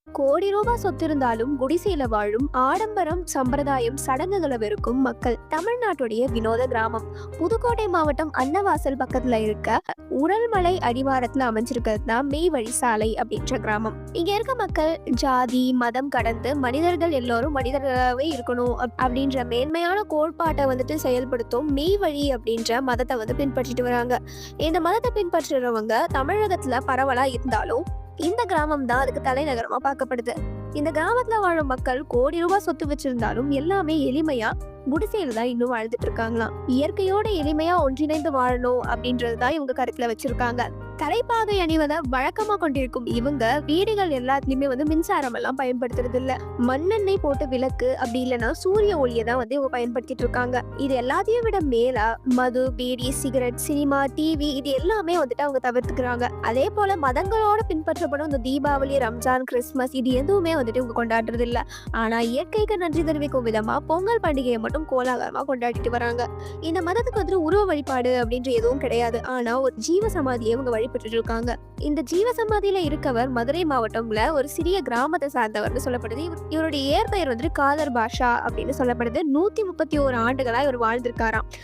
கோடி ரூபாய் சொத்து இருந்தாலும் குடிசையில வாழும் ஆடம்பரம் சம்பிரதாயம் சடங்குகளை வெறுக்கும் மக்கள். தமிழ்நாட்டுடைய வினோத கிராமம் புதுக்கோட்டை மாவட்டம் அன்னவாசல் பக்கத்துல இருக்க உரல்மலை அடிவாரத்துல அமைஞ்சிருக்கிறது தான் மெய்வழி சாலை அப்படின்ற கிராமம். இங்க இருக்க மக்கள் ஜாதி மதம் கடந்து மனிதர்கள் எல்லோரும் மனிதர்களாகவே இருக்கணும் அப்படின்ற மேன்மையான கோட்பாட்டை செயல்படுத்தும் மெய்வழி அப்படின்ற மதத்தை பின்பற்றிட்டு வராங்க. இந்த மதத்தை பின்பற்றுறவங்க தமிழகத்துல பரவலா இருந்தாலும் இந்த கிராமம் தான் அதுக்கு தலைநகரமா பார்க்கப்படுது. இந்த கிராமத்துல வாழும் மக்கள் கோடி ரூபாய் சொத்து வச்சிருந்தாலும் எல்லாமே எளிமையா குடிசையில தான் இன்னும் வாழ்ந்துட்டு இருக்காங்களாம். இயற்கையோட எளிமையா ஒன்றிணைந்து வாழணும் அப்படின்றதுதான் இவங்க கருத்துல வச்சிருக்காங்க. தலைப்பாகை அணிவதை வழக்கமா கொண்டிருக்கும் இவங்க வீடுகள் எல்லாத்துலயுமே மின்சாரம் எல்லாம் பயன்படுத்துறது இல்ல. மண்ணெண்ணெய் போட்டு விளக்கு அப்படி இல்லைன்னா சூரிய ஒளியை தான் இவங்க பயன்படுத்திட்டு இருக்காங்க. இது எல்லாத்தையும் விட மேலா மது, பீடி, சிகரெட், சினிமா, டிவி இது எல்லாமே அவங்க தவிர்த்துக்கிறாங்க. அதே போல மதங்களோட பின்பற்றப்படும் இந்த தீபாவளி, ரம்ஜான், கிறிஸ்துமஸ் இது எதுவுமே இவங்க கொண்டாடுறது இல்ல. ஆனா இயற்கைக்கு நன்றி தெரிவிக்கும் விதமா பொங்கல் பண்டிகையை மட்டும் கோலாகலமா கொண்டாடிட்டு வராங்க. இந்த மதத்துக்கு உருவ வழிபாடு அப்படின்ற எதுவும் கிடையாது. ஆனா ஒரு ஜீவ சமாதியை இவங்க வழிபட்டு இருக்காங்க. இந்த ஜீவ சமாதியில இருக்கவர் மதுரை மாவட்டம்ல ஒரு சிறிய கிராமத்தை சார்ந்தவர்னு சொல்லப்படுது. இவருடைய இயற்பெயர் காதர் பாஷா அப்படின்னு சொல்லப்படுது. 131 ஆண்டுகளா இவர் வாழ்ந்திருக்காராம்.